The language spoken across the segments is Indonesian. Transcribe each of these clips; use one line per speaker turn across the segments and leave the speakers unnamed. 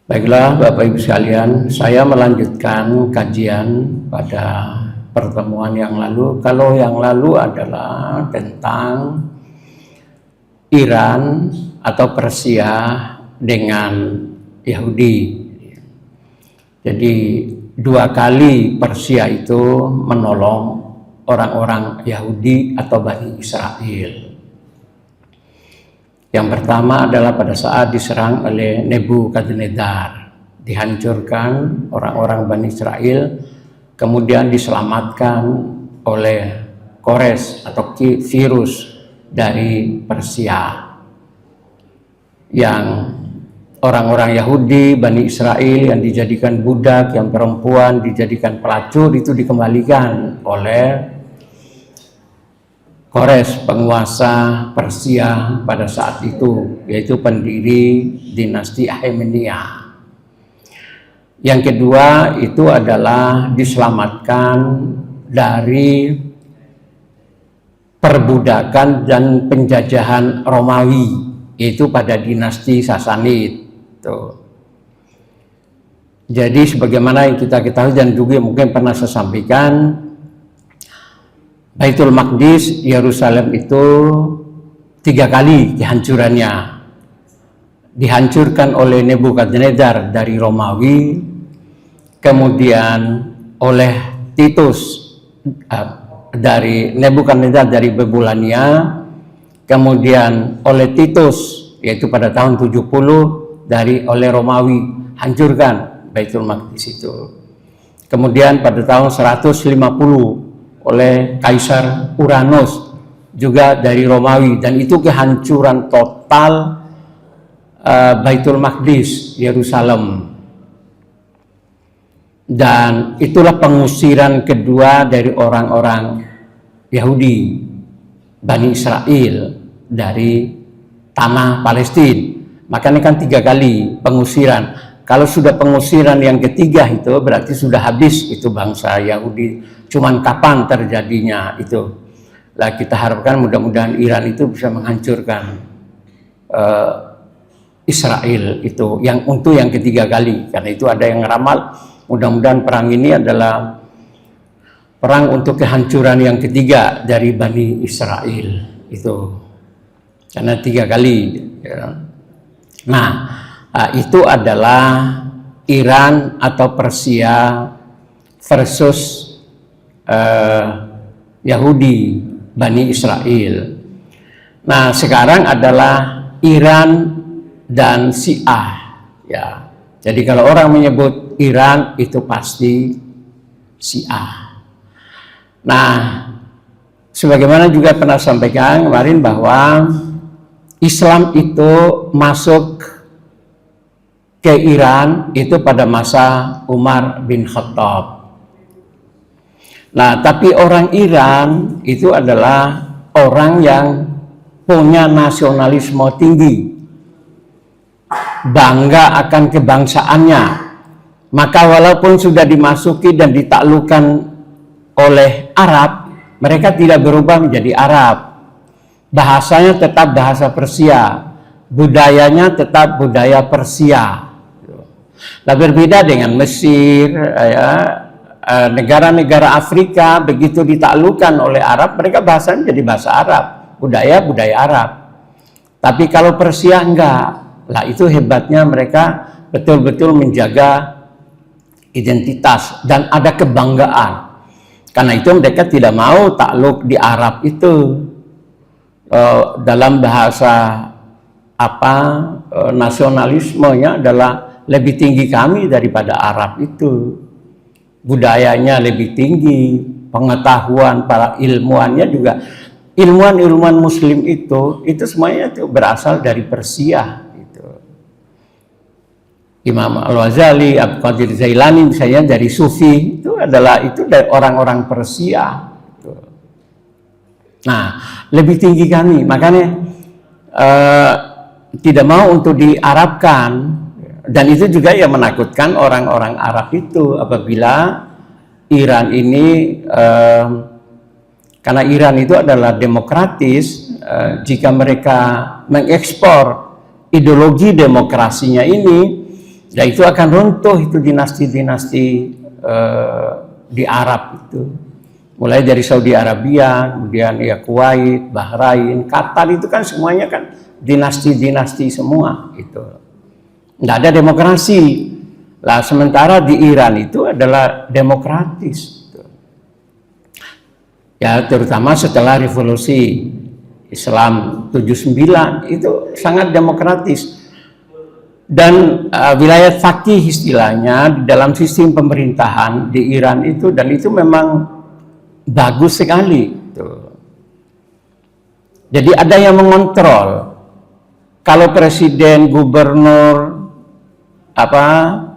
Baiklah Bapak Ibu sekalian, saya melanjutkan kajian pada pertemuan yang lalu. Kalau yang lalu adalah tentang Iran atau Persia dengan Yahudi. Jadi dua kali Persia itu menolong orang-orang Yahudi atau Bani Israel. Yang pertama adalah pada saat diserang oleh Nebukadnezar, dihancurkan orang-orang Bani Israel, kemudian diselamatkan oleh Kores atau virus dari Persia, yang orang-orang Yahudi, Bani Israel yang dijadikan budak, yang perempuan dijadikan pelacur, itu dikembalikan oleh Kores, penguasa Persia pada saat itu, yaitu pendiri dinasti Achaemenid. Yang kedua itu adalah diselamatkan dari perbudakan dan penjajahan Romawi, yaitu pada dinasti Sasanid. Jadi sebagaimana yang kita ketahui dan juga mungkin pernah saya sampaikan, Baitul Maqdis, Yerusalem itu 3 kali kehancurannya. Dihancurkan oleh Nebukadnezar dari Romawi, kemudian oleh Titus dari Nebukadnezar dari Babylania, kemudian oleh Titus yaitu pada tahun 70 oleh Romawi, hancurkan Baitul Maqdis itu. Kemudian pada tahun 150 oleh Kaisar Uranus juga dari Romawi, dan itu kehancuran total Baitul Maqdis, Yerusalem. Dan itulah pengusiran kedua dari orang-orang Yahudi, Bani Israel, dari tanah Palestina. Makanya kan 3 kali pengusiran. Kalau sudah pengusiran yang ketiga itu berarti sudah habis itu bangsa Yahudi. Cuman kapan terjadinya itu? Lah kita harapkan mudah-mudahan Iran itu bisa menghancurkan Israel itu untuk yang ketiga kali. Karena itu ada yang ngeramal mudah-mudahan perang ini adalah perang untuk kehancuran yang ketiga dari Bani Israel itu. Karena 3 kali. Ya. Nah, itu adalah Iran atau Persia versus Yahudi, Bani Israel. Nah, sekarang adalah Iran dan Syiah. Ya, jadi kalau orang menyebut Iran itu pasti Syiah. Nah, sebagaimana juga pernah sampaikan kemarin bahwa Islam itu masuk ke Iran itu pada masa Umar bin Khattab. Nah, tapi orang Iran itu adalah orang yang punya nasionalisme tinggi, bangga akan kebangsaannya. Maka walaupun sudah dimasuki dan ditaklukkan oleh Arab, mereka tidak berubah menjadi Arab. Bahasanya tetap bahasa Persia, budayanya tetap budaya Persia. Nah, berbeda dengan Mesir, negara-negara Afrika begitu ditaklukkan oleh Arab, mereka bahasanya jadi bahasa Arab, budaya Arab. Tapi kalau Persia enggak. Lah itu hebatnya, mereka betul-betul menjaga identitas dan ada kebanggaan. Karena itu mereka tidak mau takluk di Arab itu. Dalam bahasa nasionalismenya adalah lebih tinggi kami daripada Arab itu. Budayanya lebih tinggi, pengetahuan para ilmuannya juga, ilmuwan Muslim itu semuanya itu berasal dari Persia. Gitu. Imam Al-Ghazali, Abdul Qadir Jailani misalnya dari Sufi itu dari orang-orang Persia. Gitu. Nah, lebih tinggi kami, makanya tidak mau untuk diarabkan. Dan itu juga yang menakutkan orang-orang Arab itu apabila Iran ini, karena Iran itu adalah demokratis, jika mereka mengekspor ideologi demokrasinya ini, Dan itu akan runtuh itu dinasti-dinasti di Arab itu. Mulai dari Saudi Arabia, kemudian ya Kuwait, Bahrain, Qatar itu kan semuanya kan dinasti-dinasti semua itu. Nggak ada demokrasi. Lah sementara di Iran itu adalah demokratis. Ya terutama setelah revolusi Islam 79 itu sangat demokratis. Dan wilayah faqih istilahnya di dalam sistem pemerintahan di Iran itu, dan itu memang bagus sekali. Jadi ada yang mengontrol. Kalau presiden, gubernur,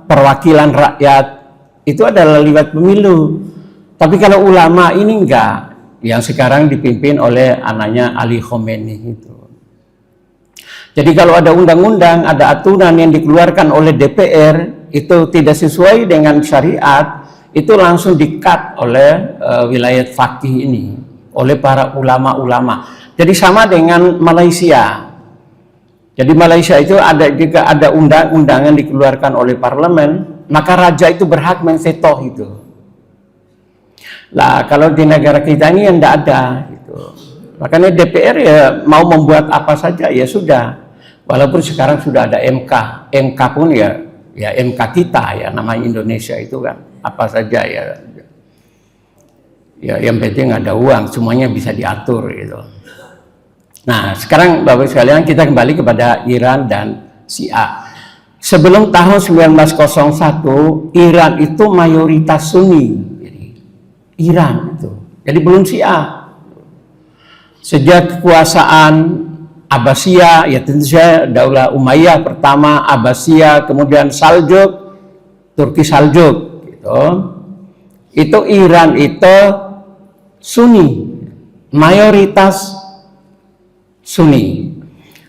perwakilan rakyat itu adalah lewat pemilu. Tapi kalau ulama ini enggak, yang sekarang dipimpin oleh anaknya Ali Khomeini itu. Jadi kalau ada undang-undang, ada aturan yang dikeluarkan oleh DPR itu tidak sesuai dengan syariat, itu langsung di-cut oleh wilayah faqih ini, oleh para ulama-ulama. Jadi sama dengan Malaysia. Jadi Malaysia itu jika ada undang-undangan dikeluarkan oleh parlemen, maka raja itu berhak menveto itu. Lah kalau di negara kita ini yang tidak ada gitu. Makanya DPR ya mau membuat apa saja ya sudah. Walaupun sekarang sudah ada MK. MK pun ya MK kita ya, namanya Indonesia itu kan apa saja ya. Ya yang penting ada uang, semuanya bisa diatur gitu. Nah, sekarang Bapak sekalian kita kembali kepada Iran dan Syiah. Sebelum tahun 1901, Iran itu mayoritas Sunni. Iran itu. Jadi belum Syiah. Sejak kekuasaan Abbasiyah, ya tentu saja Daulah Umayyah pertama, Abbasiyah, kemudian Saljuk, Turki Saljuk, gitu. Itu Iran itu Sunni, mayoritas Sunni.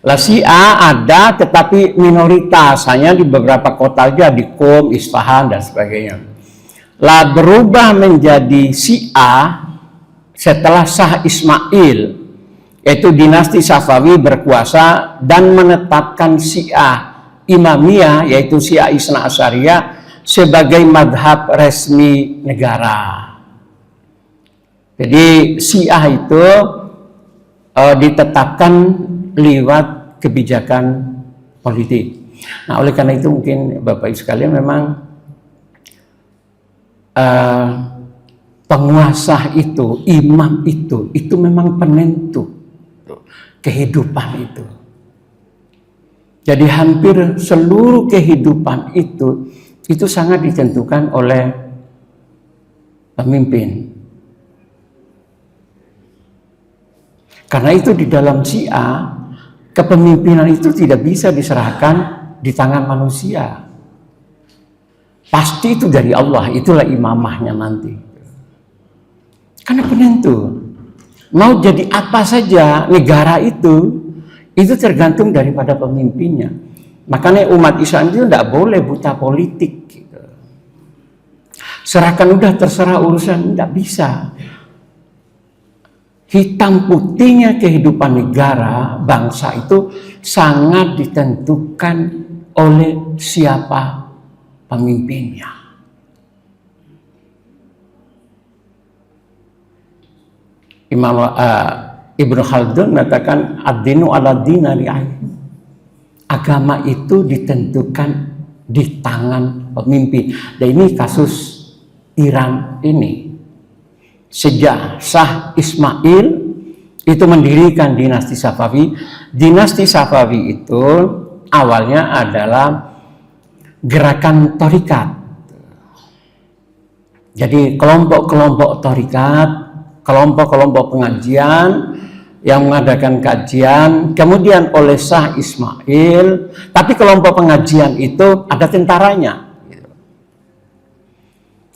Lah Syiah ada tetapi minoritas, hanya di beberapa kota aja, di Qom, Isfahan dan sebagainya. Lah berubah menjadi Syiah setelah Shah Ismail, yaitu dinasti Safawi berkuasa dan menetapkan Syiah Imamiyah, yaitu Syiah Isna Asyariyah sebagai madhab resmi negara. Jadi Syiah itu ditetapkan lewat kebijakan politik. Nah, oleh karena itu mungkin Bapak Ibu sekalian memang penguasa itu, imam itu memang penentu kehidupan itu. Jadi hampir seluruh kehidupan itu sangat ditentukan oleh pemimpin. Karena itu di dalam Syiah, kepemimpinan itu tidak bisa diserahkan di tangan manusia. Pasti itu dari Allah, itulah imamahnya nanti. Karena penentu. Mau jadi apa saja negara itu tergantung daripada pemimpinnya. Makanya umat Islam itu tidak boleh buta politik. Gitu. Serahkan udah terserah urusan, tidak bisa. Hitam putihnya kehidupan negara, bangsa itu sangat ditentukan oleh siapa pemimpinnya. Imam Ibnu Khaldun mengatakan ad-dinu ala dinari ain. Agama itu ditentukan di tangan pemimpin. Dan ini kasus Iran ini. Sejak Shah Ismail itu mendirikan dinasti Safawi. Dinasti Safawi itu awalnya adalah gerakan tharikat. Jadi kelompok-kelompok tharikat, kelompok-kelompok pengajian yang mengadakan kajian, kemudian oleh Shah Ismail, tapi kelompok pengajian itu ada tentaranya.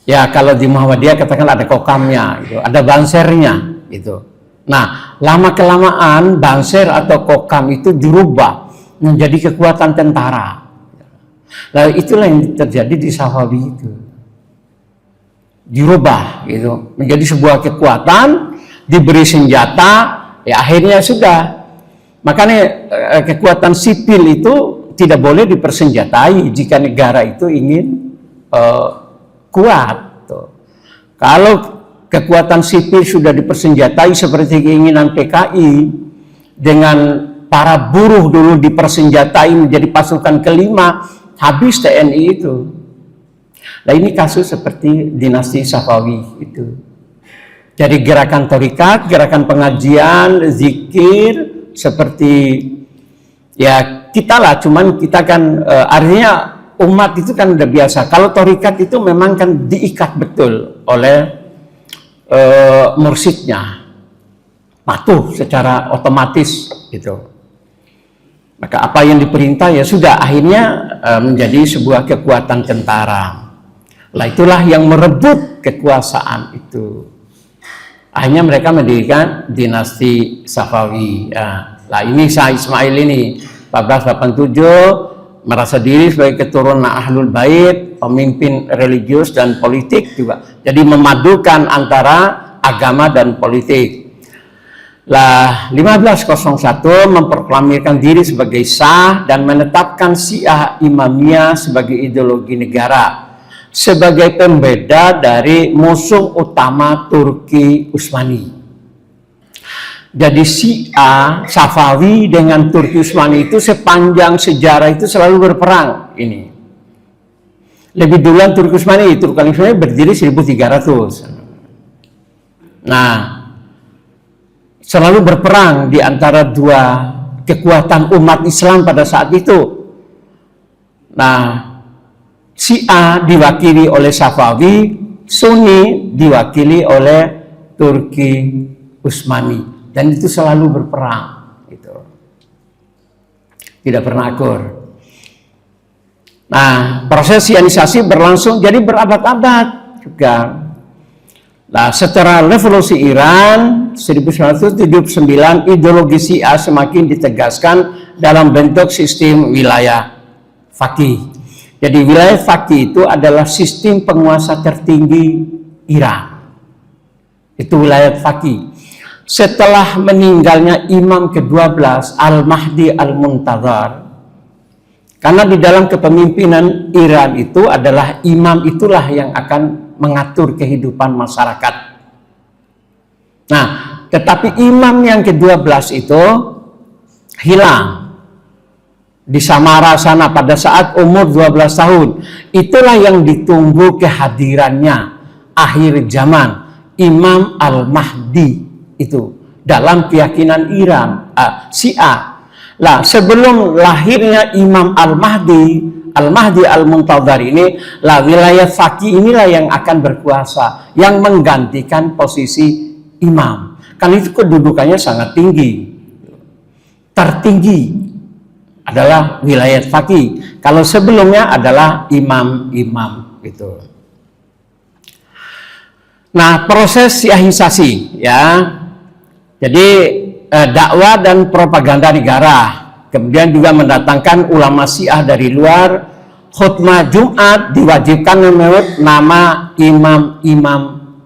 Ya kalau di Muhammadiyah katakan ada kokamnya, gitu. Ada bansernya, gitu. Nah lama kelamaan banser atau kokam itu dirubah menjadi kekuatan tentara. Lalu itulah yang terjadi di Safawi itu. Dirubah gitu menjadi sebuah kekuatan, diberi senjata, ya akhirnya sudah. Makanya kekuatan sipil itu tidak boleh dipersenjatai jika negara itu ingin kuat. Kalau kekuatan sipil sudah dipersenjatai seperti keinginan PKI, dengan para buruh dulu dipersenjatai menjadi pasukan kelima, habis TNI itu. Nah ini kasus seperti dinasti Safawi itu. Jadi gerakan tharikat, gerakan pengajian, zikir, seperti ya kita lah, cuman kita kan artinya umat itu kan udah biasa. Kalau tharikat itu memang kan diikat betul oleh mursyidnya, patuh secara otomatis gitu. Maka apa yang diperintah ya sudah, akhirnya menjadi sebuah kekuatan tentara. Lah itulah yang merebut kekuasaan itu. Akhirnya mereka mendirikan dinasti Safawi. Nah ini Syah Ismail ini 1487 merasa diri sebagai keturunan Ahlul Bait, pemimpin religius dan politik juga. Jadi memadukan antara agama dan politik. Lah 1501 memproklamirkan diri sebagai Syah dan menetapkan Syiah Imamiyah sebagai ideologi negara, sebagai pembeda dari musuh utama Turki Utsmani. Jadi Syiah Safawi dengan Turki Utsmani itu sepanjang sejarah itu selalu berperang ini. Lebih duluan Turki Utsmani berdiri 1300. Nah, selalu berperang di antara dua kekuatan umat Islam pada saat itu. Nah, Syiah diwakili oleh Safawi, Sunni diwakili oleh Turki Utsmani, dan itu selalu berperang, gitu. Tidak pernah akur. Nah, proses Syianisasi berlangsung jadi berabad-abad juga. Nah, setelah revolusi Iran 1979, ideologi Syiah semakin ditegaskan dalam bentuk sistem wilayah faqih. Jadi wilayah faqih itu adalah sistem penguasa tertinggi Iran. Itu wilayah faqih. Setelah meninggalnya Imam ke-12 Al-Mahdi Al-Muntazar, karena di dalam kepemimpinan Iran itu adalah imam itulah yang akan mengatur kehidupan masyarakat. Nah, tetapi imam yang ke-12 itu hilang di Samara sana pada saat umur 12 tahun. Itulah yang ditunggu kehadirannya akhir zaman, Imam Al-Mahdi itu dalam keyakinan Iran, Syiah. Lah, sebelum lahirnya Imam Al-Mahdi Al-Muntazar ini, lah wilayah faqih inilah yang akan berkuasa, yang menggantikan posisi imam. Karena itu kedudukannya sangat tinggi. Tertinggi adalah wilayah faqih. Kalau sebelumnya adalah imam-imam gitu. Nah, proses syiahisasi ya. Jadi dakwah dan propaganda negara. Kemudian juga mendatangkan ulama Syiah dari luar. Khutbah Jumat diwajibkan menurut nama imam-imam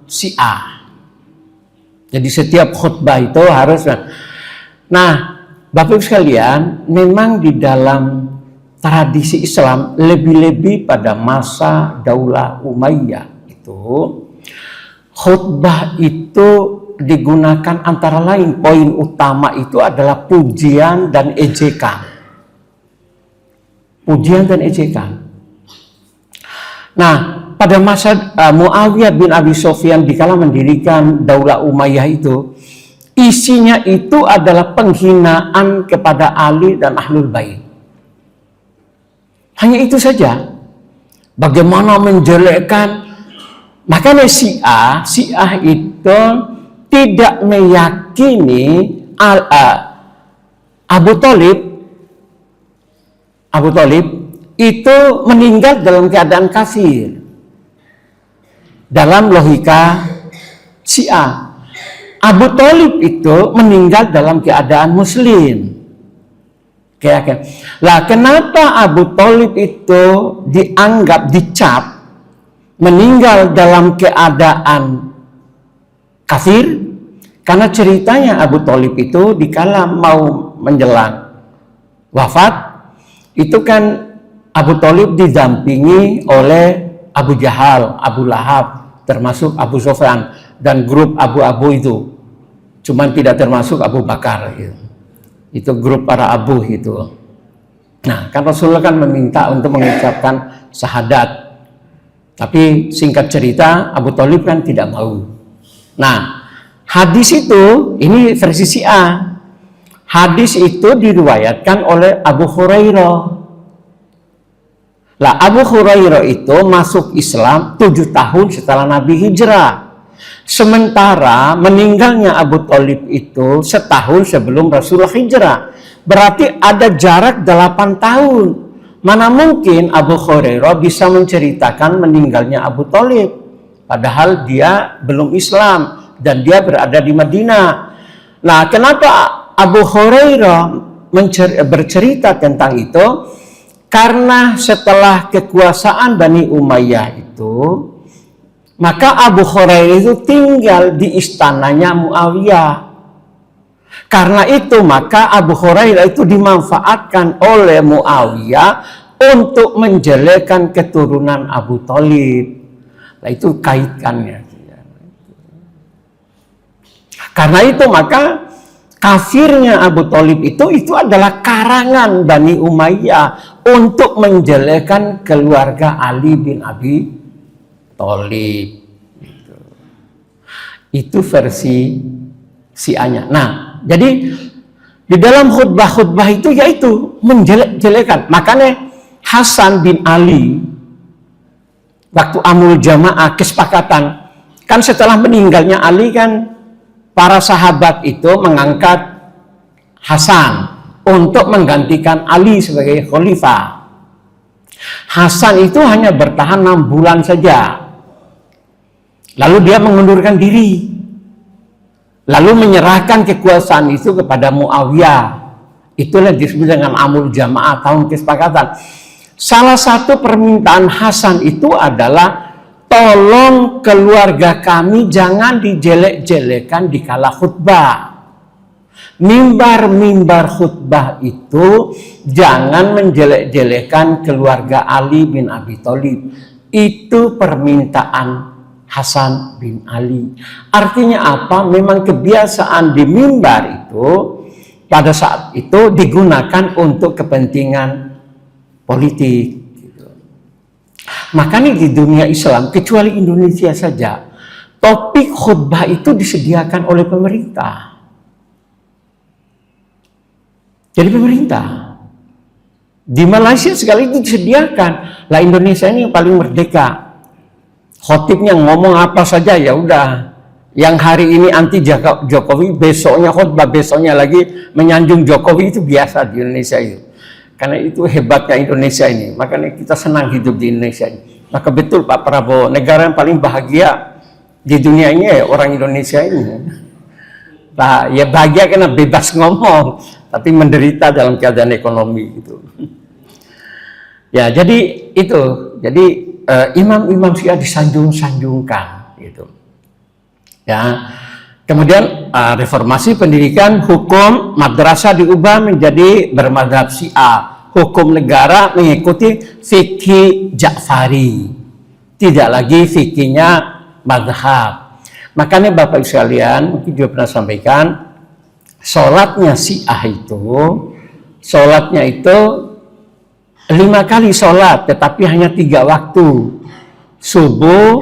Syiah. Jadi setiap khutbah itu harus. Nah, Bapak Ibu sekalian, memang di dalam tradisi Islam lebih-lebih pada masa Daulah Umayyah itu, khutbah itu digunakan antara lain, poin utama itu adalah pujian dan ejekan. Pujian dan ejekan. Nah, pada masa Muawiyah bin Abi Sufyan dikala mendirikan Daulah Umayyah itu, isinya itu adalah penghinaan kepada Ali dan Ahlul Bait. Hanya itu saja. Bagaimana menjelekkan. Makanya Syiah itu tidak meyakini Abu Thalib itu meninggal dalam keadaan kafir. Dalam logika Syiah, Abu Thalib itu meninggal dalam keadaan muslim. Lah, kenapa Abu Thalib itu dicap meninggal dalam keadaan kafir? Karena ceritanya Abu Thalib itu dikala mau menjelang wafat, itu kan Abu Thalib didampingi oleh Abu Jahal, Abu Lahab, termasuk Abu Sufyan dan grup abu-abu itu. Cuman tidak termasuk Abu Bakar gitu. Itu grup para abu gitu. Nah, kan Rasulullah kan meminta untuk mengucapkan syahadat. Tapi singkat cerita, Abu Thalib kan tidak mau. Nah, hadis itu, ini versi Syiah. Hadis itu diriwayatkan oleh Abu Hurairah. Lah, Abu Hurairah itu masuk Islam 7 tahun setelah Nabi hijrah. Sementara meninggalnya Abu Thalib itu setahun sebelum Rasulullah hijrah. Berarti ada jarak 8 tahun. Mana mungkin Abu Hurairah bisa menceritakan meninggalnya Abu Thalib, padahal dia belum Islam dan dia berada di Madinah. Nah, kenapa Abu Hurairah bercerita tentang itu? Karena setelah kekuasaan Bani Umayyah itu, maka Abu Hurairah itu tinggal di istananya Muawiyah. Karena itu maka Abu Hurairah itu dimanfaatkan oleh Muawiyah untuk menjelekkan keturunan Abu Thalib. Nah, itu kaitannya. Karena itu maka kafirnya Abu Thalib itu adalah karangan Bani Umayyah untuk menjelekkan keluarga Ali bin Abi Thalib. Itu versi Syiahnya. Nah, jadi di dalam khutbah-khutbah itu yaitu menjelek-jelekan. Makanya Hasan bin Ali waktu amul jamaah kesepakatan, kan setelah meninggalnya Ali kan para sahabat itu mengangkat Hasan untuk menggantikan Ali sebagai khalifah. Hasan itu hanya bertahan 6 bulan saja. Lalu dia mengundurkan diri. Lalu menyerahkan kekuasaan itu kepada Muawiyah. Itulah disebut dengan amul jamaah, tahun kesepakatan. Salah satu permintaan Hasan itu adalah, tolong keluarga kami jangan dijelek-jelekan di kala khutbah. Mimbar-mimbar khutbah itu jangan menjelek-jelekan keluarga Ali bin Abi Thalib. Itu permintaan Hasan bin Ali. Artinya apa? Memang kebiasaan di mimbar itu pada saat itu digunakan untuk kepentingan politik. Makanya di dunia Islam, kecuali Indonesia saja, topik khutbah itu disediakan oleh pemerintah. Jadi pemerintah. Di Malaysia sekali itu disediakan. Lah, Indonesia ini yang paling merdeka. Khotibnya ngomong apa saja ya udah. Yang hari ini anti Jokowi, besoknya khutbah, besoknya lagi menyanjung Jokowi, itu biasa di Indonesia itu. Karena itu hebatnya Indonesia ini. Makanya kita senang hidup di Indonesia ini. Maka betul Pak Prabowo, negara yang paling bahagia di dunia ini ya orang Indonesia ini. Nah, ya bahagia karena bebas ngomong, tapi menderita dalam keadaan ekonomi gitu. Ya, jadi itu. Jadi imam-imam Syiah disanjung-sanjungkan gitu. Ya. Kemudian reformasi pendidikan, hukum madrasah diubah menjadi bermadzhab Syiah. Hukum negara mengikuti fikih Ja'fari. Tidak lagi fikihnya mazhab. Makanya Bapak sekalian, mungkin juga pernah sampaikan, sholatnya Syiah itu, sholatnya itu 5 kali sholat, tetapi hanya 3 waktu. Subuh,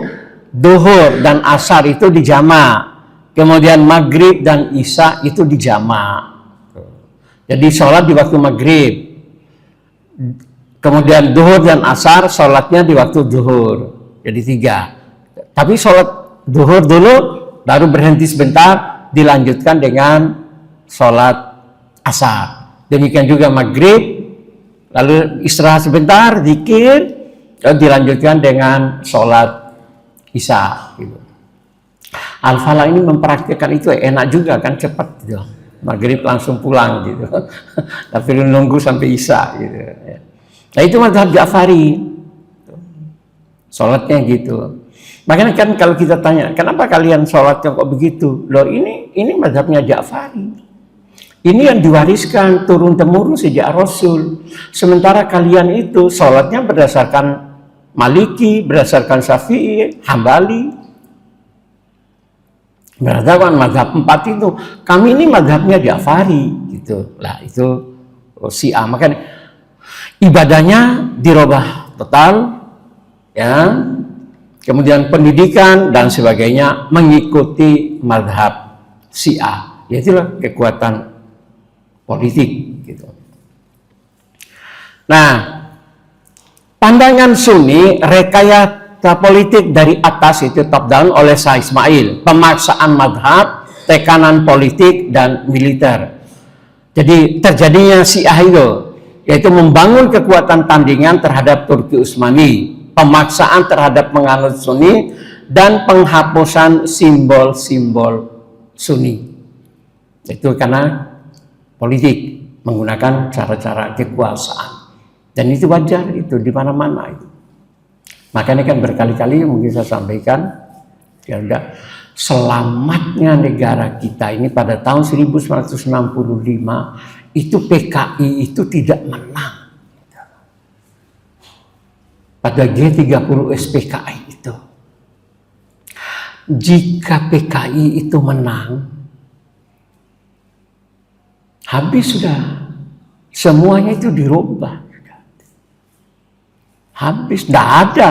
duhur, dan asar itu dijamak. Kemudian maghrib dan isya itu dijamak. Jadi sholat di waktu maghrib. Kemudian duhur dan asar sholatnya di waktu duhur. Jadi 3. Tapi sholat duhur dulu, baru berhenti sebentar, dilanjutkan dengan sholat asar. Demikian juga maghrib, lalu istirahat sebentar, zikir, lalu dilanjutkan dengan sholat isya. Gitu. Al-Falah ini mempraktikkan itu enak juga kan, cepat gitu. Maghrib langsung pulang gitu. Tapi nunggu sampai isya gitu. Nah, itu mazhab Ja'fari. Sholatnya gitu. Makanya kan kalau kita tanya, kenapa kalian sholatnya kok begitu? Loh, ini mazhabnya Ja'fari. Ini yang diwariskan turun-temurun sejak Rasul. Sementara kalian itu sholatnya berdasarkan Maliki, berdasarkan Syafi'i, Hambali. Berdasarkan mazhab 4 itu. Kami ini mazhabnya Ja'fari. Gitu. Lah itu Syiah. Makanya ibadahnya dirubah total. Ya. Kemudian pendidikan dan sebagainya mengikuti mazhab Syiah. Yaitulah kekuatan politik gitu. Nah, pandangan Sunni rekayasa politik dari atas itu top down oleh Syah Ismail, pemaksaan madhab, tekanan politik dan militer. Jadi terjadinya Syiah itu, yaitu membangun kekuatan tandingan terhadap Turki Utsmani, pemaksaan terhadap penganut Sunni dan penghapusan simbol-simbol Sunni. Itu karena politik menggunakan cara-cara kekuasaan, dan itu wajar itu di mana-mana itu. Makanya kan berkali-kali mungkin saya sampaikan, ya udah, selamatnya negara kita ini pada tahun 1965 itu PKI itu tidak menang pada G30 SPKI itu. Jika PKI itu menang, habis sudah, semuanya itu dirubah. Habis, tidak ada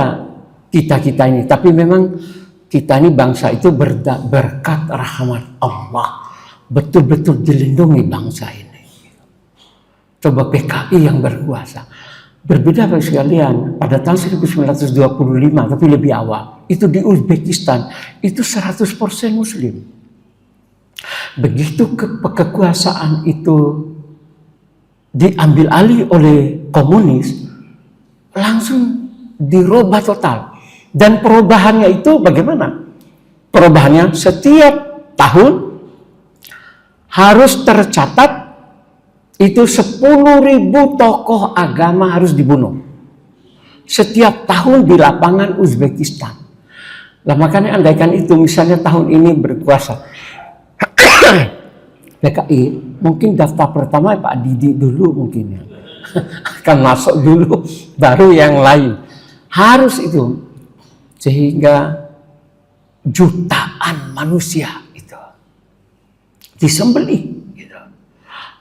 kita-kita ini. Tapi memang kita ini bangsa itu berkat rahmat Allah. Betul-betul dilindungi bangsa ini. Coba PKI yang berkuasa. Berbeda bagi sekalian, pada tahun 1925, tapi lebih awal, itu di Uzbekistan, itu 100% Muslim. Begitu kekuasaan itu diambil alih oleh komunis, langsung dirubah total. Dan perubahannya itu bagaimana? Perubahannya setiap tahun harus tercatat itu 10.000 tokoh agama harus dibunuh. Setiap tahun di lapangan Uzbekistan. Lah makanya andaikan itu misalnya tahun ini berkuasa PKI, mungkin daftar pertama Pak Didi dulu mungkin ya. Akan masuk dulu, baru yang lain. Harus itu. Sehingga jutaan manusia itu disembelih. Gitu.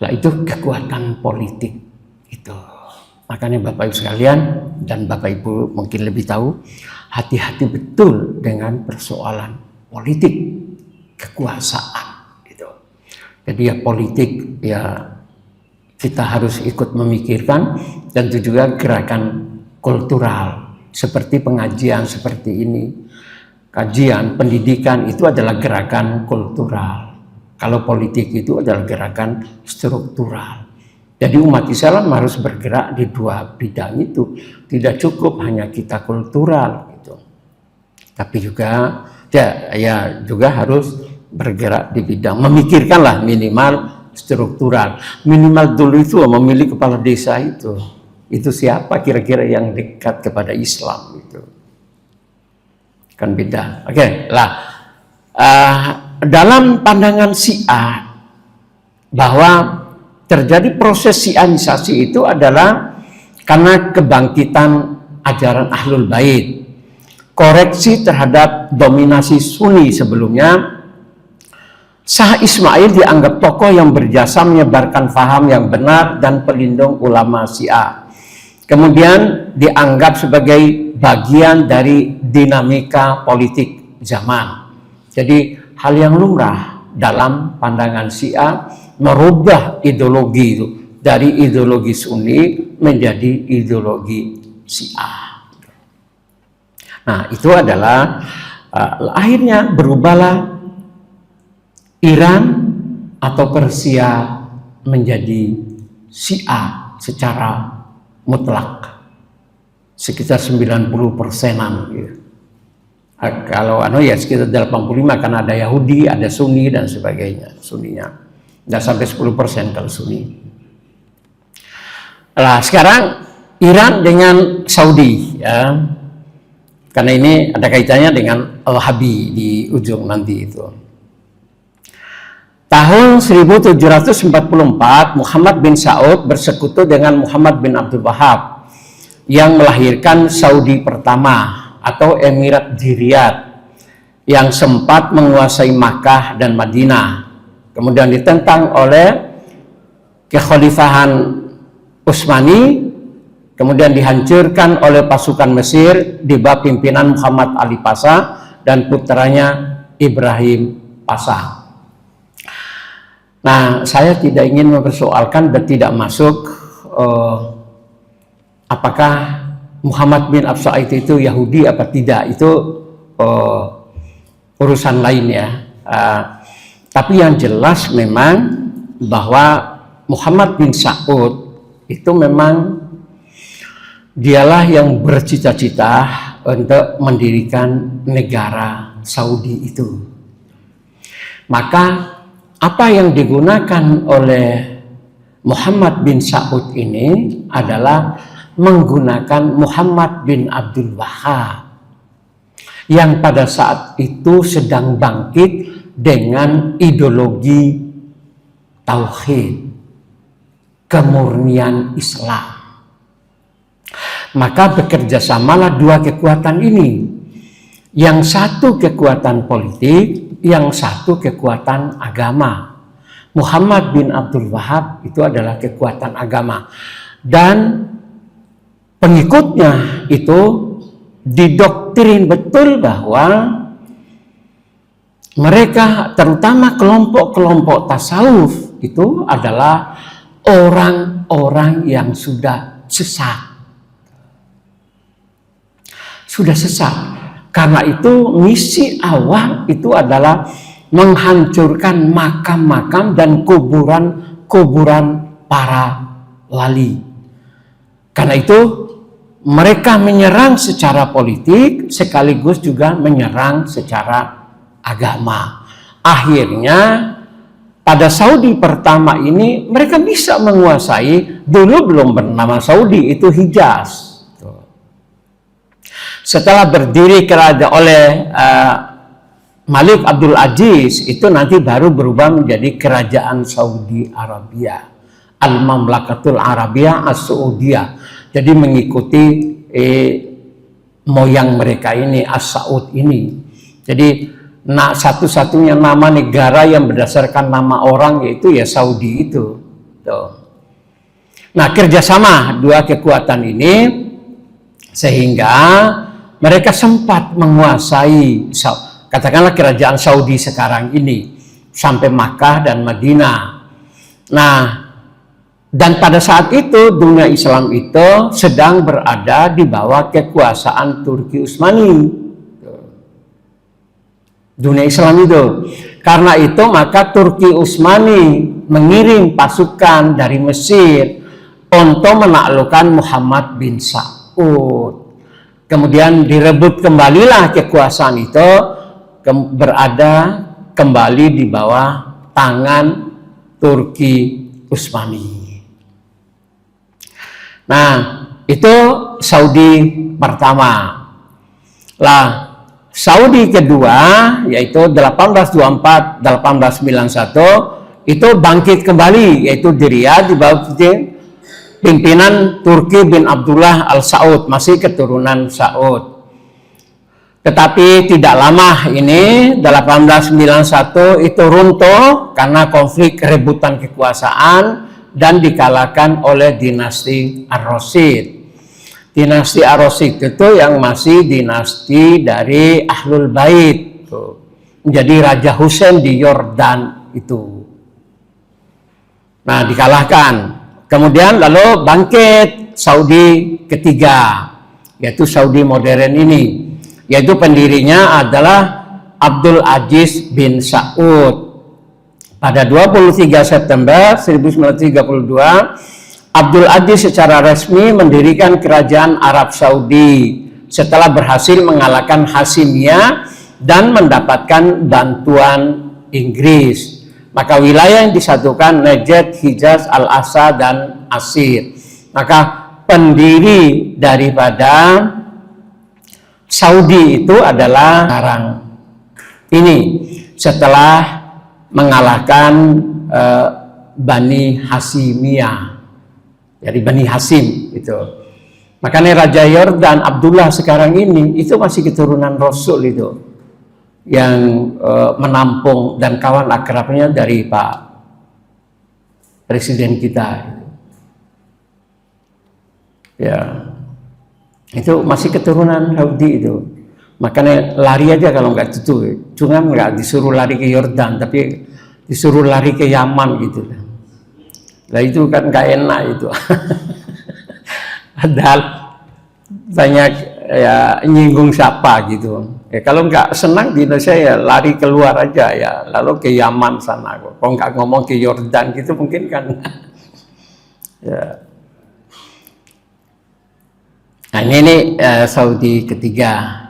Nah itu kekuatan politik itu. Makanya Bapak Ibu sekalian dan Bapak Ibu mungkin lebih tahu, hati-hati betul dengan persoalan politik kekuasaan. Jadi ya politik ya kita harus ikut memikirkan, dan itu juga gerakan kultural seperti pengajian seperti ini. Kajian, pendidikan itu adalah gerakan kultural. Kalau politik itu adalah gerakan struktural. Jadi umat Islam harus bergerak di dua bidang itu. Tidak cukup hanya kita kultural gitu. Tapi juga ya juga harus bergerak di bidang, memikirkanlah minimal struktural. Minimal dulu itu memilih kepala desa itu siapa kira-kira yang dekat kepada Islam itu. Kan beda. Oke, lah dalam pandangan Syiah bahwa terjadi proses Syianisasi itu adalah karena kebangkitan ajaran Ahlul Bait, koreksi terhadap dominasi Sunni sebelumnya. Syah Ismail dianggap tokoh yang berjasa menyebarkan faham yang benar dan pelindung ulama Syiah. Kemudian dianggap sebagai bagian dari dinamika politik zaman. Jadi hal yang lumrah dalam pandangan Syiah merubah ideologi itu dari ideologi Sunni menjadi ideologi Syiah. Nah itu adalah akhirnya berubahlah Iran atau Persia menjadi Syiah secara mutlak, sekitar 90%-an gitu. Kalau ya sekitar 85 karena ada Yahudi, ada Sunni dan sebagainya. Sunninya nggak sampai 10% kalau Sunni. Nah sekarang Iran dengan Saudi ya, karena ini ada kaitannya dengan Al-Habi di ujung nanti itu. Tahun 1744 Muhammad bin Saud bersekutu dengan Muhammad bin Abdul Wahab yang melahirkan Saudi pertama atau Emirat di Riyadh yang sempat menguasai Makkah dan Madinah. Kemudian ditentang oleh kekhalifahan Utsmani, kemudian dihancurkan oleh pasukan Mesir di bawah pimpinan Muhammad Ali Pasha dan putranya Ibrahim Pasha. Nah, saya tidak ingin mempersoalkan dan tidak masuk apakah Muhammad bin Abdul Said itu Yahudi apa tidak, itu urusan lain ya. Tapi yang jelas memang bahwa Muhammad bin Saud itu memang dialah yang bercita-cita untuk mendirikan negara Saudi itu. Maka apa yang digunakan oleh Muhammad bin Saud ini adalah menggunakan Muhammad bin Abdul Wahab yang pada saat itu sedang bangkit dengan ideologi tauhid, kemurnian Islam. Maka bekerjasamalah dua kekuatan ini. Yang satu kekuatan politik, yang satu kekuatan agama. Muhammad bin Abdul Wahab itu adalah kekuatan agama. Dan pengikutnya itu didoktrin betul bahwa mereka, terutama kelompok-kelompok tasawuf, itu adalah orang-orang yang sudah sesat. Sudah sesat. Karena itu misi awal itu adalah menghancurkan makam-makam dan kuburan-kuburan para wali. Karena itu mereka menyerang secara politik sekaligus juga menyerang secara agama. Akhirnya pada Saudi pertama ini mereka bisa menguasai, dulu belum bernama Saudi, itu Hijaz. Setelah berdiri kerajaan oleh Malik Abdul Aziz, itu nanti baru berubah menjadi kerajaan Saudi Arabia, Al-Mamlakatul Arabiyah As-Saudiyah. Jadi mengikuti moyang mereka ini, As-Saud ini. Jadi satu-satunya nama negara yang berdasarkan nama orang yaitu ya Saudi itu. Nah, kerjasama dua kekuatan ini sehingga mereka sempat menguasai, katakanlah kerajaan Saudi sekarang ini, sampai Makkah dan Madinah. Nah, dan pada saat itu dunia Islam itu sedang berada di bawah kekuasaan Turki Utsmani. Dunia Islam itu. Karena itu maka Turki Utsmani mengirim pasukan dari Mesir untuk menaklukkan Muhammad bin Saud. Kemudian direbut kembalilah kekuasaan itu, berada kembali di bawah tangan Turki Utsmani. Nah, itu Saudi pertama. Lah, Saudi kedua yaitu 1824-1891 itu bangkit kembali, yaitu di Riyadh di bawah pimpinan Turki bin Abdullah Al-Saud, masih keturunan Saud. Tetapi tidak lama ini 1891 itu runtuh karena konflik rebutan kekuasaan dan dikalahkan oleh dinasti Ar-Rasyid. Dinasti Ar-Rasyid itu yang masih dinasti dari Ahlul Bait, menjadi Raja Hussein di Yordan itu. Nah, dikalahkan. Kemudian lalu bangkit Saudi ketiga, yaitu Saudi modern ini, yaitu pendirinya adalah Abdul Aziz bin Saud. Pada 23 September 1932, Abdul Aziz secara resmi mendirikan kerajaan Arab Saudi setelah berhasil mengalahkan Hasimiyah dan mendapatkan bantuan Inggris. Maka wilayah yang disatukan Najd, Hijaz, Al-Aqsa, dan Asir. Maka pendiri daripada Saudi itu adalah sekarang ini, setelah mengalahkan Bani Hasimiyah, dari Bani Hasim itu. Makanya Raja Yordan Abdullah sekarang ini itu masih keturunan Rasul itu, yang menampung dan kawan akrabnya dari Pak Presiden kita. Ya, itu masih keturunan Yahudi itu. Makanya lari aja kalau nggak itu, cuma nggak disuruh lari ke Yordan, tapi disuruh lari ke Yaman gitu. Nah itu kan nggak enak itu. Padahal banyak ya nyinggung siapa gitu. Ya, kalau nggak senang di Indonesia ya lari keluar aja ya, lalu ke Yaman sana. Kalau nggak ngomong ke Yordan gitu mungkin kan. Ya. Nah ini Saudi ketiga.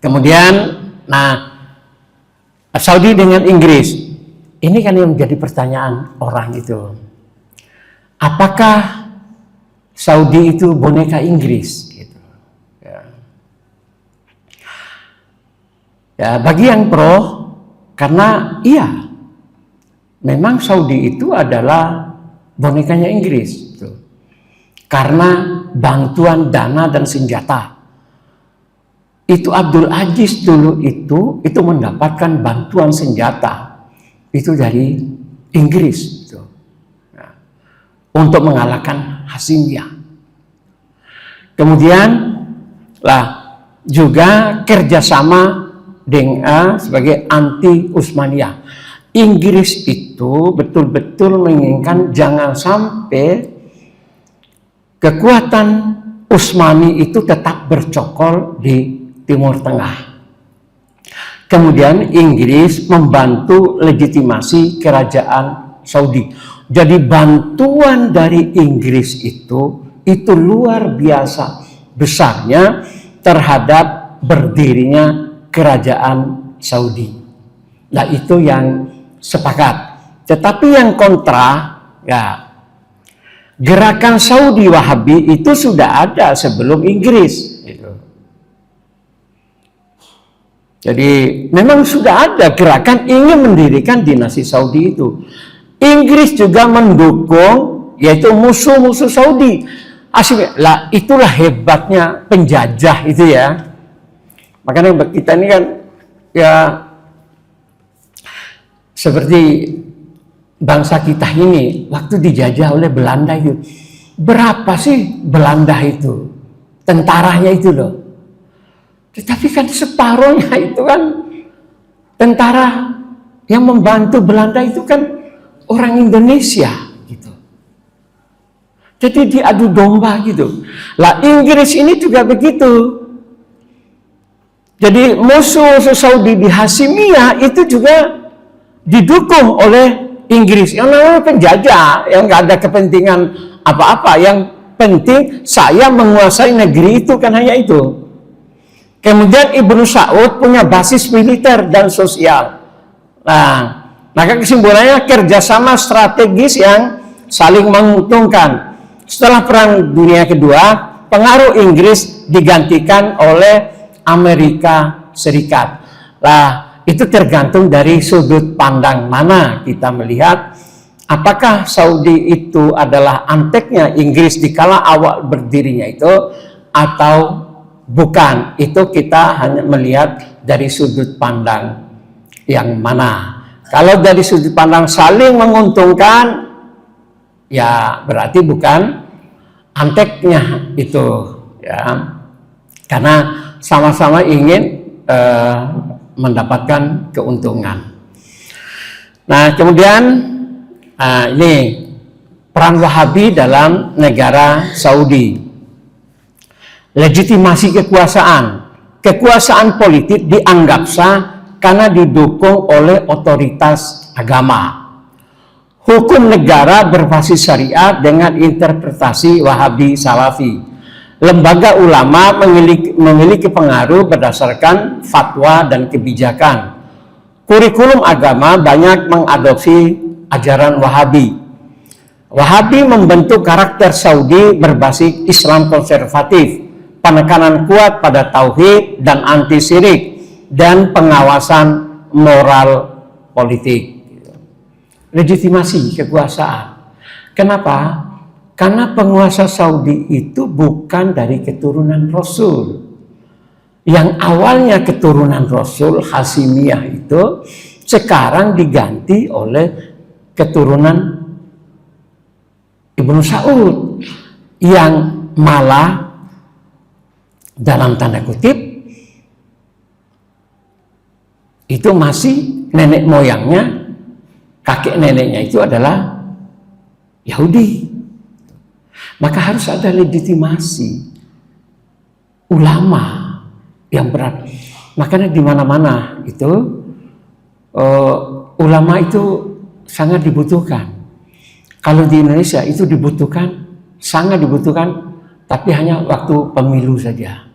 Kemudian, Saudi dengan Inggris, ini kan yang menjadi pertanyaan orang itu. Apakah Saudi itu boneka Inggris? Gitu. Ya, bagi yang pro, karena iya, memang Saudi itu adalah bonekanya Inggris. Gitu. Karena bantuan dana dan senjata. Itu Abdul Aziz dulu itu mendapatkan bantuan senjata itu dari Inggris gitu. Nah, untuk mengalahkan Hasimiyah. Kemudian juga kerjasama dengan sebagai anti Utsmaniyah. Inggris itu betul-betul menginginkan jangan sampai kekuatan Utsmani itu tetap bercokol di Timur Tengah. Kemudian Inggris membantu legitimasi kerajaan Saudi. Jadi bantuan dari Inggris itu luar biasa besarnya terhadap berdirinya kerajaan Saudi. Nah itu yang sepakat. Tetapi yang kontra, ya gerakan Saudi Wahabi itu sudah ada sebelum Inggris. Jadi memang sudah ada gerakan ingin mendirikan dinasti Saudi itu. Inggris juga mendukung, yaitu musuh-musuh Saudi. Lah itulah hebatnya penjajah itu ya. Makanya kita ini kan ya seperti bangsa kita ini waktu dijajah oleh Belanda itu. Berapa sih Belanda itu? Tentaranya itu loh. Tetapi kan separuhnya itu kan tentara yang membantu Belanda itu kan orang Indonesia gitu. Jadi diadu domba gitu. Lah Inggris ini juga begitu. Jadi musuh Saudi di Hasimiyah itu juga didukung oleh Inggris. Yang namanya penjajah, yang nggak ada kepentingan apa-apa. Yang penting saya menguasai negeri itu kan hanya itu. Kemudian Ibnu Saud punya basis militer dan sosial. Nah, maka kesimpulannya kerjasama strategis yang saling menguntungkan. Setelah Perang Dunia Kedua, pengaruh Inggris digantikan oleh Amerika Serikat. Nah, itu tergantung dari sudut pandang mana kita melihat. Apakah Saudi itu adalah anteknya Inggris di kala awal berdirinya itu atau bukan, itu kita hanya melihat dari sudut pandang yang mana. Kalau dari sudut pandang saling menguntungkan, ya berarti bukan anteknya itu, ya, karena sama-sama ingin mendapatkan keuntungan. Nah, kemudian ini peran Wahabi dalam negara Saudi. Legitimasi kekuasaan politik dianggap sah karena didukung oleh otoritas agama. Hukum negara berbasis syariat dengan interpretasi Wahabi Salafi. Lembaga ulama memiliki pengaruh berdasarkan fatwa dan kebijakan. Kurikulum agama banyak mengadopsi ajaran Wahabi. Wahabi membentuk karakter Saudi berbasis Islam konservatif. Penekanan kuat pada tauhid dan anti syirik dan pengawasan moral politik. legitimasi kekuasaan. Kenapa? Karena penguasa Saudi itu bukan dari keturunan Rasul. Yang awalnya keturunan Rasul Hasimiyah itu sekarang diganti oleh keturunan Ibnu Saud yang malah dalam tanda kutip itu masih nenek moyangnya, kakek neneknya itu adalah Yahudi. Maka harus ada legitimasi ulama yang berat. Makanya di mana-mana itu ulama itu sangat dibutuhkan. Kalau di Indonesia itu dibutuhkan, sangat dibutuhkan, tapi hanya waktu pemilu saja.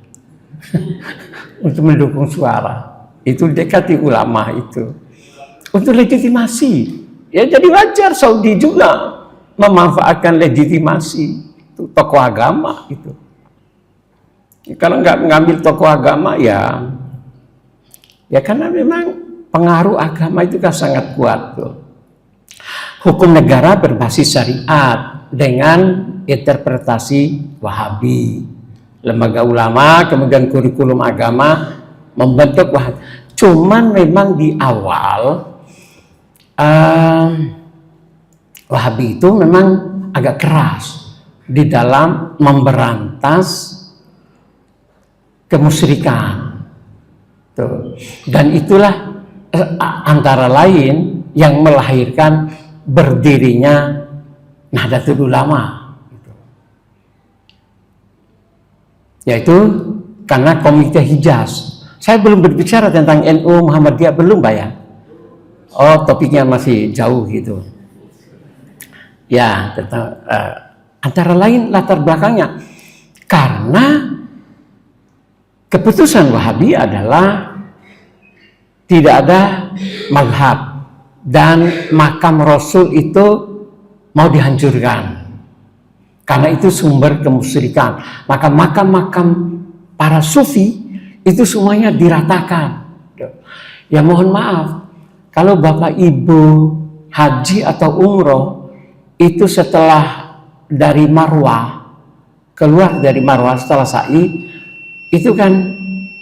Untuk mendukung suara. Itu dekati ulama itu. Untuk legitimasi. Ya jadi wajar Saudi juga memanfaatkan legitimasi. Itu tokoh agama itu. Kalau nggak mengambil tokoh agama ya karena memang pengaruh agama itu kan sangat kuat tuh. Hukum negara berbasis syariat dengan interpretasi Wahabi. Lembaga ulama, kemudian kurikulum agama membentuk Wahabi. Cuman memang di awal Wahabi itu memang agak keras di dalam memberantas kemusyrikan. Tuh. Dan itulah antara lain yang melahirkan berdirinya Nahdlatul Ulama. Yaitu karena Komite Hijaz. Saya belum berbicara tentang NU Muhammadiyah, belum Pak ya? Oh, topiknya masih jauh gitu. Ya, tentang, antara lain latar belakangnya. Karena keputusan Wahabi adalah tidak ada mazhab dan makam Rasul itu mau dihancurkan karena itu sumber kemusyrikan. Maka makam-makam para sufi itu semuanya diratakan. Ya mohon maaf, kalau Bapak Ibu haji atau umroh itu setelah dari Marwah, keluar dari Marwah setelah sa'i itu kan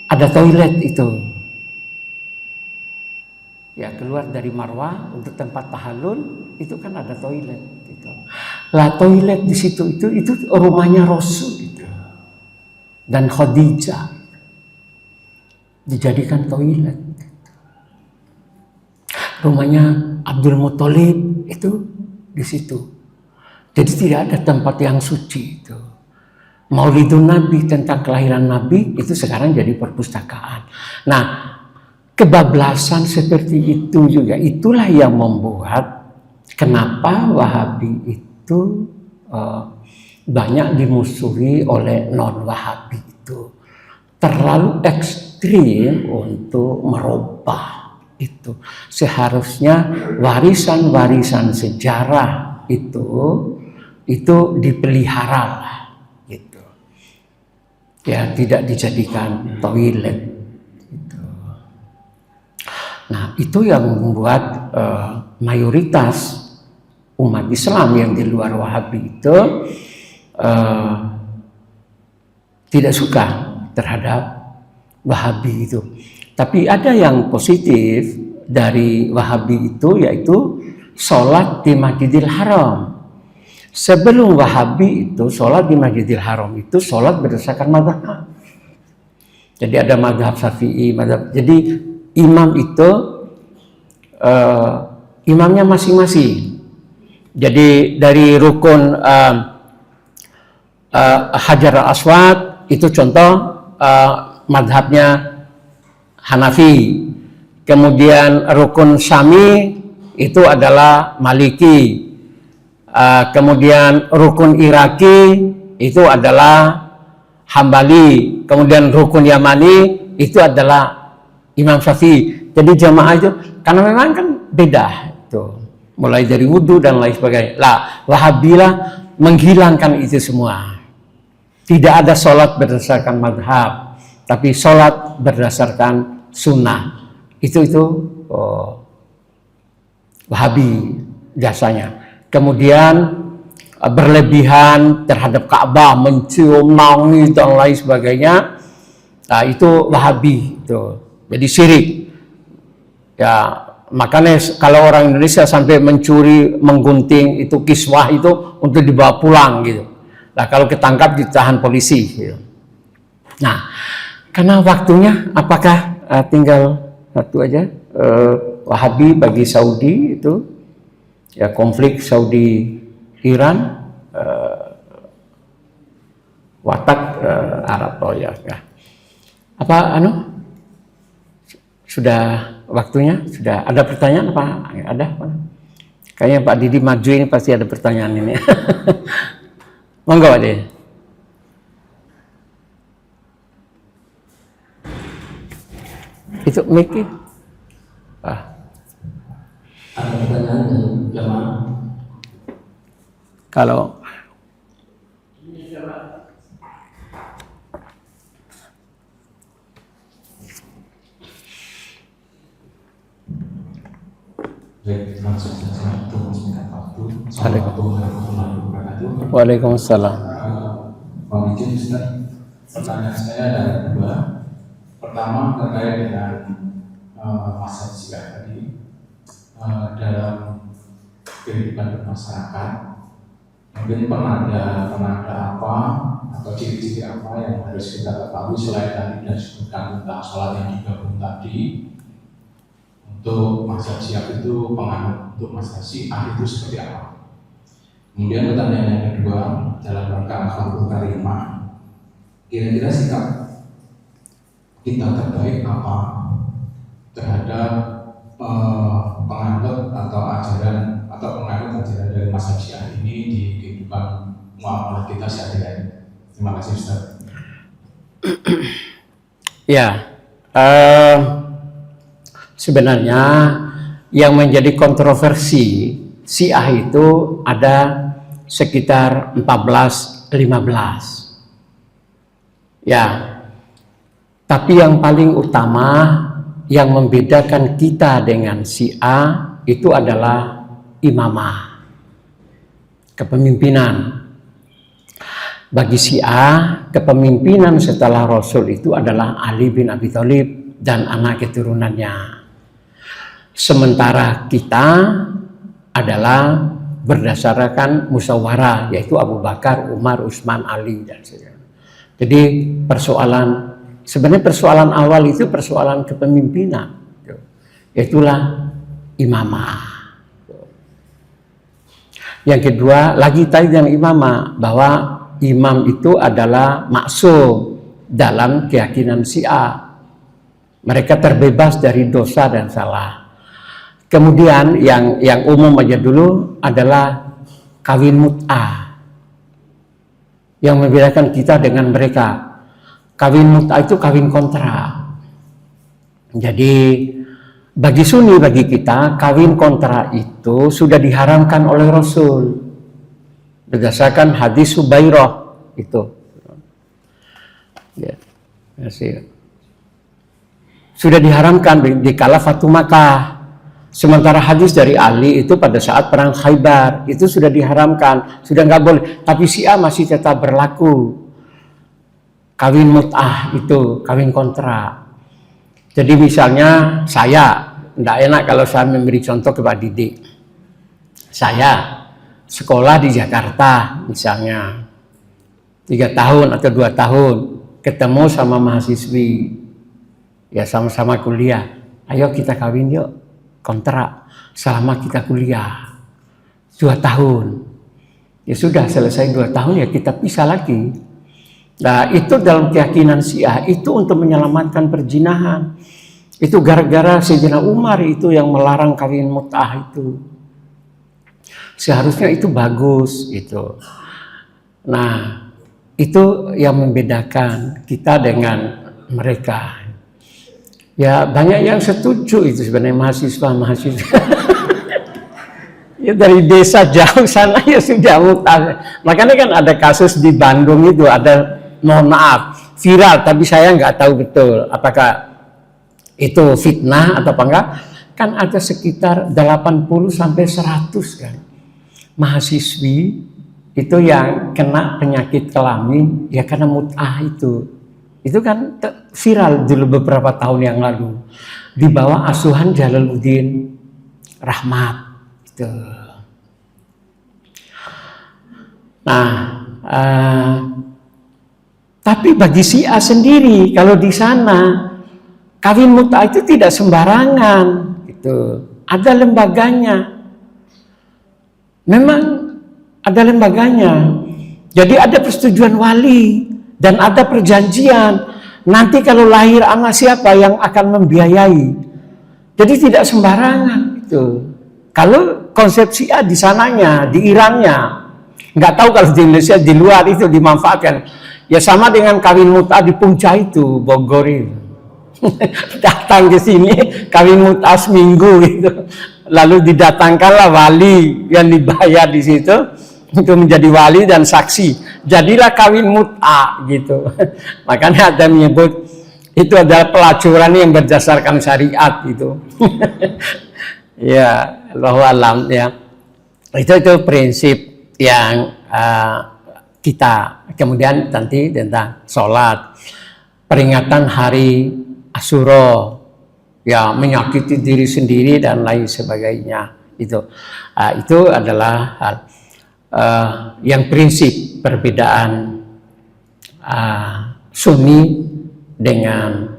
ada toilet itu. Ya keluar dari Marwah untuk tempat tahallul itu kan ada toilet gitu. Lah toilet di situ itu rumahnya Rasul gitu. Dan Khadijah dijadikan toilet. Rumahnya Abdul Muthalib itu di situ. Jadi tidak ada tempat yang suci itu. Maulidun Nabi tentang kelahiran Nabi itu sekarang jadi perpustakaan. Nah, kebablasan seperti itu juga, itulah yang membuat kenapa Wahabi itu banyak dimusuhi oleh non-Wahabi itu. Terlalu ekstrim untuk merubah itu. Seharusnya warisan-warisan sejarah itu dipelihara lah gitu. Ya tidak dijadikan toilet. Nah itu yang membuat mayoritas umat Islam yang di luar Wahabi itu tidak suka terhadap Wahabi itu. Tapi ada yang positif dari Wahabi itu yaitu sholat di Masjidil Haram. Sebelum Wahabi itu sholat di Masjidil Haram itu sholat berdasarkan mazhab. Jadi ada mazhab Syafi'i, mazhab. Jadi imam itu imamnya masing-masing. Jadi dari rukun Hajar al-Aswad itu contoh madhabnya Hanafi. Kemudian rukun Syami itu adalah Maliki. Kemudian rukun Iraki itu adalah Hambali. Kemudian rukun Yamani itu adalah Imam Syafi'i. Jadi jamaah itu karena memang kan beda itu. Mulai dari wudhu dan lain sebagainya. Lah, Wahabilah menghilangkan itu semua. Tidak ada sholat berdasarkan madhab, tapi sholat berdasarkan sunnah. Itu Wahabi. jasanya. Kemudian berlebihan terhadap Ka'bah, mencium, nangis dan lain sebagainya. Nah, itu Wahabi itu. Jadi syirik. Ya, makanya kalau orang Indonesia sampai mencuri, menggunting itu kiswah itu untuk dibawa pulang gitu. Nah, kalau ketangkap ditahan polisi gitu. Nah, karena waktunya apakah tinggal satu aja, Wahabi bagi Saudi itu ya, konflik Saudi Iran, watak Arab. Oh ya, ya. Apa sudah waktunya? Sudah ada pertanyaan apa? Ada? Kayaknya Pak Didi maju ini pasti ada pertanyaan ini. Monggo Pak Didi. Itu mic.
Ada pertanyaan dari jamaah?
Kalau
langsung saja untuk singkat waktu. Assalamualaikum warahmatullahi wabarakatuh.
Waalaikumsalam.
Mohon izin Ustaz, pertanyaan saya ada dua. Pertama terkait dengan masa Syiah tadi, dalam kehidupan bermasyarakat, mungkin pernah ada apa atau ciri-ciri apa yang harus kita ketahui selain tadi dan disebutkan tentang sholat yang digabung tadi. Untuk mazhab Syiah itu, penganut untuk mazhab Syiah itu seperti apa? Kemudian pertanyaan yang kedua, dalam rangka akhlakul karimah, kira-kira sikap kita terbaik apa terhadap penganut atau ajaran dari mazhab Syiah ini di kehidupan muamalah kita sehari-hari? Terima kasih Ustaz.
Ya, sebenarnya yang menjadi kontroversi Syiah itu ada sekitar 14-15. Ya, tapi yang paling utama yang membedakan kita dengan Syiah itu adalah imamah, kepemimpinan. Bagi Syiah, kepemimpinan setelah Rasul itu adalah Ali bin Abi Thalib dan anak keturunannya. Sementara kita adalah berdasarkan musyawarah, yaitu Abu Bakar, Umar, Utsman, Ali dan sebagainya. Jadi sebenarnya persoalan awal itu persoalan kepemimpinan, yaitulah imamah. Yang kedua lagi tadi dengan imamah, bahwa imam itu adalah maksum dalam keyakinan Syiah. Mereka terbebas dari dosa dan salah. Kemudian yang umum aja dulu adalah kawin mut'ah. Yang membedakan kita dengan mereka, kawin mut'ah itu kawin kontra. Jadi bagi Sunni, bagi kita, kawin kontra itu sudah diharamkan oleh Rasul berdasarkan hadis Hubairah itu. Ya, sudah diharamkan di kala Fatu Makkah. Sementara hadis dari Ali itu pada saat perang Khaybar itu sudah diharamkan, sudah nggak boleh. Tapi Syiah masih tetap berlaku. Kawin mut'ah itu kawin kontra. Jadi misalnya saya, tidak enak kalau saya memberi contoh ke Pak Didi. Saya sekolah di Jakarta misalnya 3 tahun atau 2 tahun, ketemu sama mahasiswi, ya sama-sama kuliah. Ayo kita kawin yuk. Kontrak selama kita kuliah 2 tahun. Ya sudah selesai 2 tahun ya kita pisah lagi. Nah itu dalam keyakinan Syiah itu untuk menyelamatkan perzinahan. Itu gara-gara Sayyidina Umar itu yang melarang kawin mut'ah itu. Seharusnya itu bagus itu. Nah itu yang membedakan kita dengan mereka. Ya banyak yang setuju itu sebenarnya mahasiswa. Ya dari desa jauh sana ya sudah mut'ah. Makanya kan ada kasus di Bandung itu, ada, mohon maaf, viral, tapi saya nggak tahu betul apakah itu fitnah atau apa enggak. kan ada sekitar 80 sampai 100 kan mahasiswi itu yang kena penyakit kelamin ya karena mut'ah itu kan viral dulu beberapa tahun yang lalu di bawah asuhan Jalaluddin Rahmat itu. Nah, tapi bagi Syiah sendiri kalau di sana kawin mut'ah itu tidak sembarangan gitu. Ada lembaganya. Memang ada lembaganya. Jadi ada persetujuan wali dan ada perjanjian. Nanti kalau lahir anak siapa yang akan membiayai. Jadi tidak sembarangan itu. Kalau konsep Syiah di sananya, di Irannya, nggak tahu kalau di Indonesia di luar itu dimanfaatkan. Ya sama dengan kawin mut'ah di Puncak itu, Bogor itu. Datang ke sini kawin mut'ah seminggu gitu. Lalu didatangkanlah wali yang dibayar di situ untuk menjadi wali dan saksi. Jadilah kawin mut'ah gitu. Makanya ada menyebut itu adalah pelacuran yang berdasarkan syariat itu. Ya, Allahu alam ya. Itu prinsip yang kita. Kemudian nanti tentang sholat, peringatan hari Asyura, ya menyakiti diri sendiri dan lain sebagainya. Itu adalah hal yang prinsip perbedaan Sunni dengan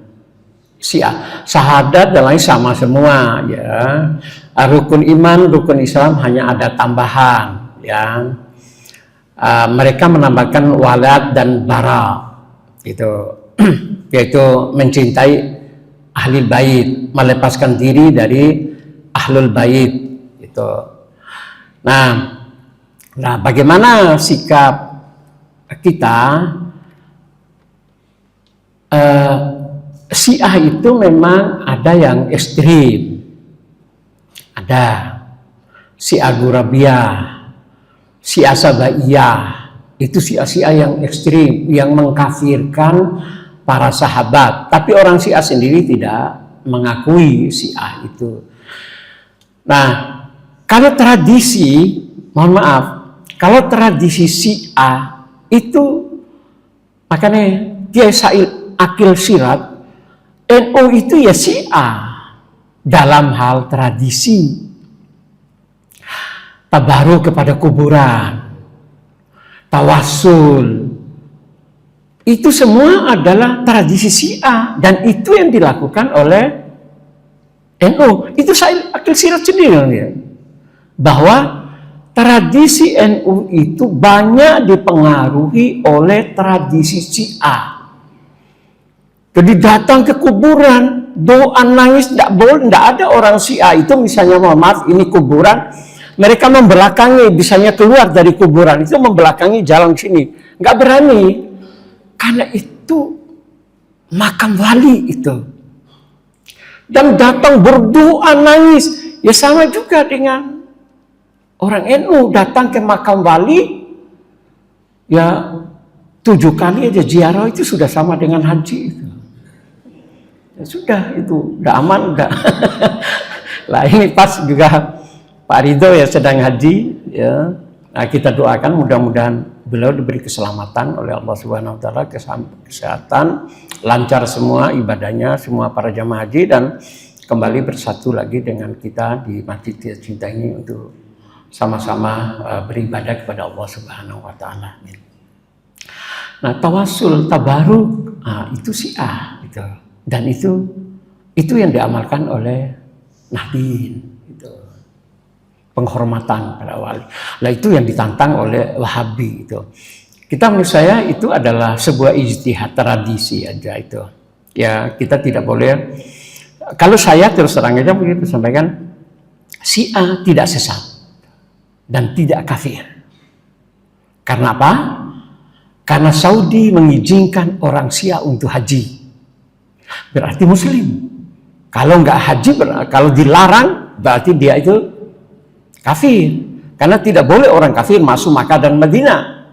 Syiah. Syahadat dan lain sama semua ya. Rukun iman, rukun Islam hanya ada tambahan ya. Mereka menambahkan walad dan bara itu yaitu mencintai ahli bait, melepaskan diri dari ahlul bait itu. Nah, bagaimana sikap kita? Syiah itu memang ada yang ekstrim, ada Syiah Ghurabiyah, Syiah Sabaiyah, itu Syiah yang ekstrim, yang mengkafirkan para sahabat. Tapi orang Syiah sendiri tidak mengakui Syiah itu. Nah, kalau tradisi, mohon maaf, kalau tradisi Syiah itu, makanya Kiai Said Akil Siraj, NU itu ya Syiah dalam hal tradisi. Tabaruk kepada kuburan, tawassul, itu semua adalah tradisi Syiah dan itu yang dilakukan oleh NU. Itu Said Akil Siraj sendiri ya, bahwa tradisi NU itu banyak dipengaruhi oleh tradisi Syiah. Jadi datang ke kuburan, doa nangis tidak boleh, tidak ada orang Syiah itu misalnya mohon maaf ini kuburan, mereka membelakangi, bisanya keluar dari kuburan itu membelakangi jalan sini, nggak berani. Karena itu makam wali itu. Dan datang berdoa nangis. Ya sama juga dengan orang NU datang ke makam wali. Ya 7 kali aja ziarah itu sudah sama dengan haji itu. Ya sudah itu udah aman udah. Lah ini pas juga Pak Ridho ya sedang haji ya. Nah, kita doakan mudah-mudahan beliau diberi keselamatan oleh Allah Subhanahu wa taala, kesehatan, lancar semua ibadahnya, semua para jamaah haji dan kembali bersatu lagi dengan kita di masjid cinta ini untuk sama-sama beribadah kepada Allah Subhanahu wa taala. Nah, tawassul, tabaruk, itu Syiah gitu. Dan itu yang diamalkan oleh Nahdien. Penghormatan pada wali. Nah itu yang ditantang oleh Wahabi itu. Kita menurut saya itu adalah sebuah ijtihad tradisi aja itu. Ya kita tidak boleh. Kalau saya terus terang aja begitu sampaikan, Syiah tidak sesat dan tidak kafir. Karena apa? Karena Saudi mengizinkan orang Syiah untuk haji. Berarti Muslim. Kalau nggak haji, kalau dilarang berarti dia itu kafir, karena tidak boleh orang kafir masuk Makkah dan Madinah.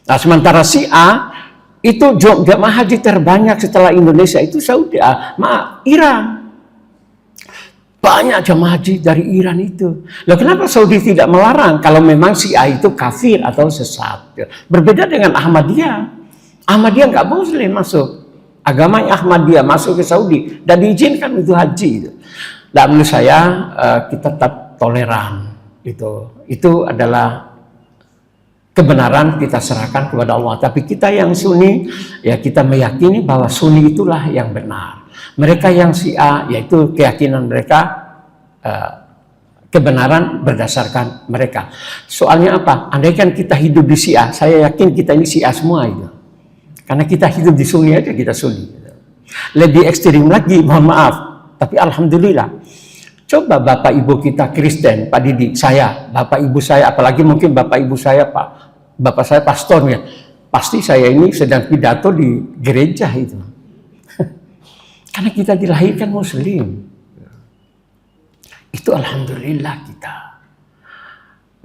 Nah, sementara Syiah itu jamaah haji terbanyak setelah Indonesia itu Saudi, Iran. Banyak jamaah haji dari Iran itu. Loh, kenapa Saudi tidak melarang kalau memang Syiah itu kafir atau sesat? Berbeda dengan Ahmadiyah. Ahmadiyah nggak boleh masuk. Agamanya Ahmadiyah masuk ke Saudi dan diizinkan itu haji. Dan menurut saya kita tetap toleran. Itu adalah kebenaran kita serahkan kepada Allah. Tapi kita yang Sunni, ya kita meyakini bahwa Sunni itulah yang benar. Mereka yang Syiah, yaitu keyakinan mereka, kebenaran berdasarkan mereka. Soalnya apa? Andaikan kita hidup di Syiah, saya yakin kita ini Syiah semua itu. Karena kita hidup di Sunni aja, kita Sunni. Lebih ekstrim lagi, mohon maaf. Tapi alhamdulillah. Coba bapak ibu kita Kristen, Pak Didi, saya, bapak ibu saya, apalagi mungkin bapak ibu saya, bapak saya pastornya. Pasti saya ini sedang pidato di gereja itu. Karena kita dilahirkan muslim. Itu alhamdulillah kita.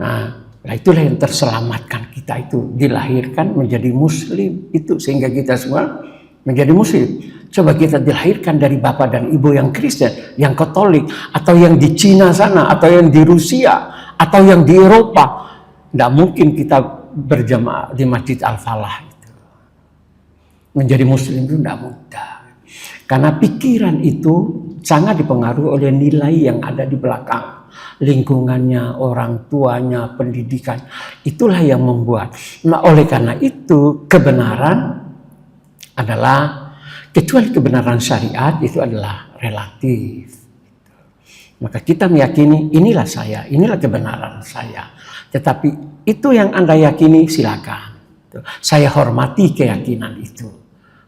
Nah, itulah yang terselamatkan kita itu. Dilahirkan menjadi muslim. Itu sehingga kita semua menjadi muslim. Coba kita dilahirkan dari bapak dan ibu yang Kristen, yang Katolik, atau yang di Cina sana, atau yang di Rusia, atau yang di Eropa. Tidak mungkin kita berjamaah di Masjid Al-Falah. Menjadi muslim itu tidak mudah. Karena pikiran itu sangat dipengaruhi oleh nilai yang ada di belakang. Lingkungannya, orang tuanya, pendidikan. Itulah yang membuat. Nah, oleh karena itu, kebenaran adalah, kecuali kebenaran syariat, itu adalah relatif. Maka kita meyakini, inilah saya, inilah kebenaran saya. Tetapi itu yang Anda yakini, silakan. Saya hormati keyakinan itu.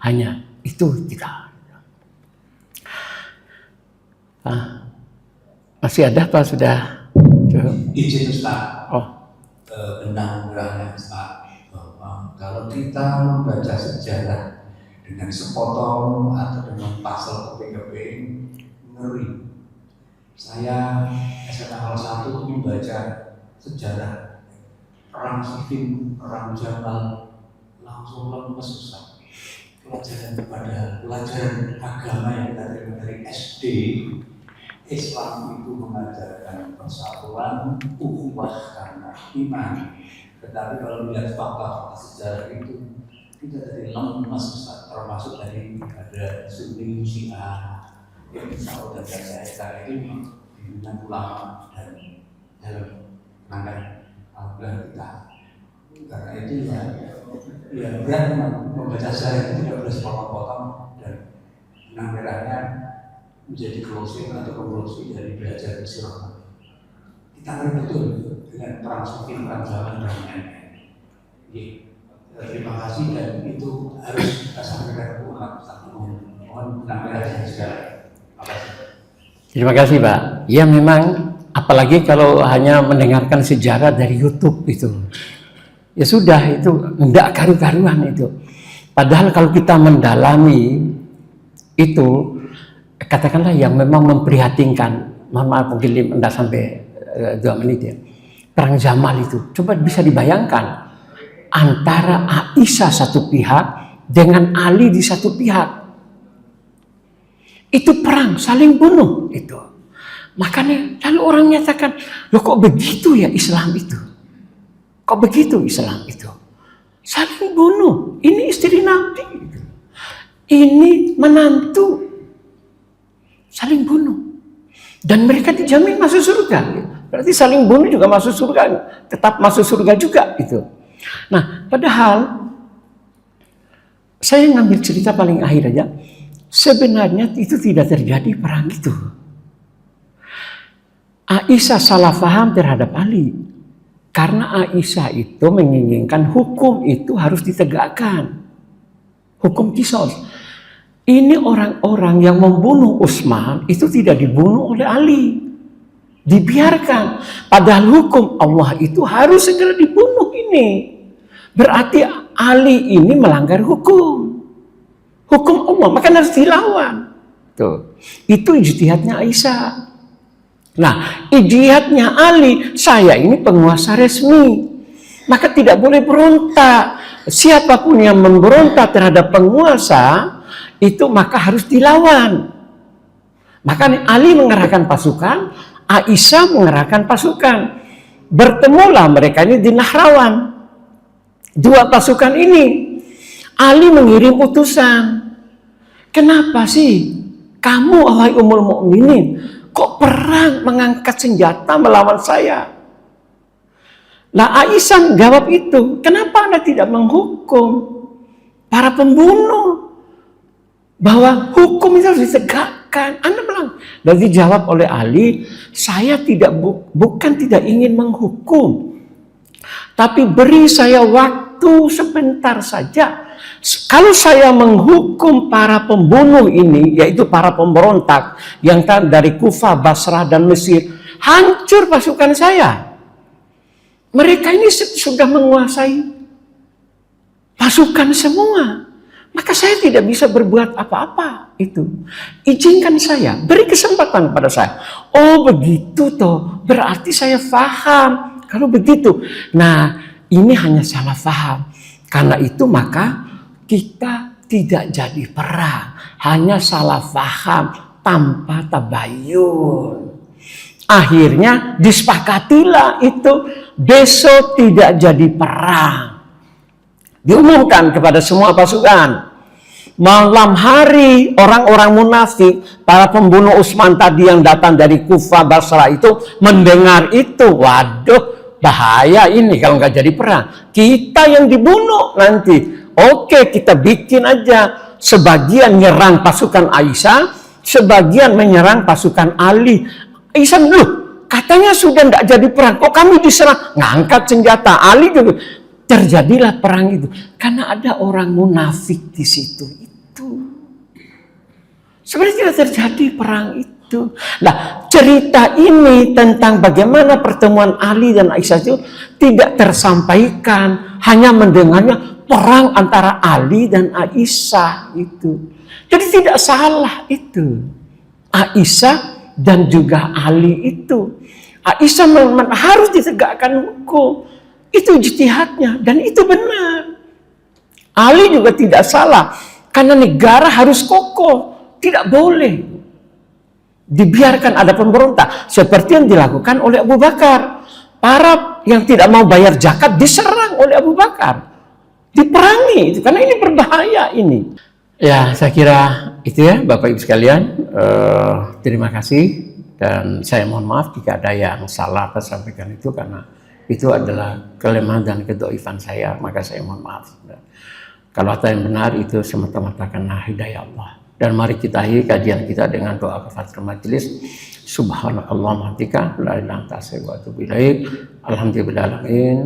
Hanya itu kita. Masih ada Pak sudah?
Izin Ustaz.
Oh.
Benang-benangnya Ustaz. Kalau kita membaca sejarah dengan sepotong atau dengan pasal keping-keping, ngeri. Saya SMA 1 membaca sejarah perang Siffin, perang Jamal, langsung lemes Ustaz. Pelajaran agama yang kita terima dari SD, Islam itu mengajarkan persatuan, ukhuwah karena iman. Tetapi kalau melihat fakta-fakta sejarah itu, kita dari lemas, termasuk dari ada Sunni, Syiah, yang Saud dan Syaikh itu dengan ulama dan dalam rangka al-Quran kita. Karena itu ya berat membaca sejarah itu tidak boleh sepotong-potong dan benang merahnya menjadi closing atau konklusi dari belajar sirah. Kita ngerti betul dengan perang Siffin, perang Jamal dan lain-lain. Terima kasih dan itu harus kita sampaikan ke umat. Mohon penampilan sekarang.
Terima kasih Pak. Ya memang, apalagi kalau hanya mendengarkan sejarah dari YouTube itu. Ya sudah, itu enggak karu-karuan itu. Padahal kalau kita mendalami itu, katakanlah yang memang memprihatinkan, mohon maaf mungkin tidak sampai 2 menit ya. Perang Jamal itu, coba bisa dibayangkan antara Aisyah satu pihak dengan Ali di satu pihak. Itu perang, saling bunuh itu. Makanya lalu orang menyatakan, loh kok begitu ya Islam itu? Kok begitu Islam itu? Saling bunuh. Ini istri Nabi, ini menantu. Saling bunuh. Dan mereka dijamin masuk surga. Berarti saling bunuh juga masuk surga. Tetap masuk surga juga itu. Nah, padahal saya ngambil cerita paling akhir aja. Sebenarnya itu tidak terjadi perang itu. Aisyah salah paham terhadap Ali. Karena Aisyah itu menginginkan hukum itu harus ditegakkan. Hukum qisas. Ini orang-orang yang membunuh Utsman itu tidak dibunuh oleh Ali. Dibiarkan. Padahal hukum Allah itu harus segera dibunuh ini. Berarti Ali ini melanggar hukum. Hukum Allah, maka harus dilawan. Tuh. Itu ijtihadnya Aisyah. Nah, ijtihadnya Ali, saya ini penguasa resmi. Maka tidak boleh berontak. Siapapun yang memberontak terhadap penguasa, itu maka harus dilawan. Maka Ali mengerahkan pasukan, Aisyah mengerahkan pasukan. Bertemulah mereka ini di Nahrawan. Dua pasukan ini. Ali mengirim utusan. Kenapa sih kamu wahai Ummul Mukminin kok perang mengangkat senjata melawan saya? Lah Aisyah jawab itu, kenapa Anda tidak menghukum para pembunuh? Bahwa hukum itu harus ditegakkan. Anda bilang, dan dijawab oleh Ali, saya bukan tidak ingin menghukum, tapi beri saya waktu sebentar saja. Kalau saya menghukum para pembunuh ini, yaitu para pemberontak yang dari Kufah, Basrah, dan Mesir, hancur pasukan saya. Mereka ini sudah menguasai pasukan semua. Maka saya tidak bisa berbuat apa-apa itu. Izinkan saya, beri kesempatan kepada saya. Oh begitu toh, berarti saya paham. Kalau begitu, nah ini hanya salah paham. Karena itu maka kita tidak jadi perang. Hanya salah paham tanpa tabayun. Akhirnya disepakatilah itu besok tidak jadi perang. Diumumkan kepada semua pasukan. Malam hari orang-orang munafik, para pembunuh Utsman tadi yang datang dari Kufah, Basrah itu mendengar itu. Waduh, bahaya ini kalau nggak jadi perang. Kita yang dibunuh nanti. Oke, kita bikin aja. Sebagian nyerang pasukan Aisyah, sebagian menyerang pasukan Ali. Aisyah loh, katanya sudah nggak jadi perang. Kok kami diserang? Ngangkat senjata. Ali juga. Terjadilah perang itu karena ada orang munafik di situ itu. Sebenarnya tidak terjadi perang itu. Nah, cerita ini tentang bagaimana pertemuan Ali dan Aisyah itu tidak tersampaikan, hanya mendengarnya perang antara Ali dan Aisyah itu. Jadi tidak salah itu. Aisyah dan juga Ali itu. Aisyah harus ditegakkan hukum. Itu ijtihadnya dan itu benar. Ali juga tidak salah karena negara harus kokoh, tidak boleh dibiarkan ada pemberontak seperti yang dilakukan oleh Abu Bakar. Para yang tidak mau bayar zakat diserang oleh Abu Bakar, diperangi itu karena ini berbahaya ini. Ya, saya kira itu ya Bapak Ibu sekalian. Terima kasih dan saya mohon maaf jika ada yang salah atas sampaikan itu karena itu adalah kelemahan dan kedoifan saya, maka saya mohon maaf. Kalau ada yang benar itu semata-mata karena hidayah Allah. Dan mari kita akhiri kajian kita dengan doa kafaratul majelis. Subhanallah mahdika la ilaha illa anta astaghfiruka wa atubu ilaik. Alhamdulillahirabbil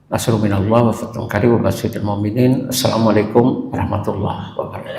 nasrul minallah wa fathun qarib wa basyiril mu'minin. Assalamualaikum warahmatullahi wabarakatuh.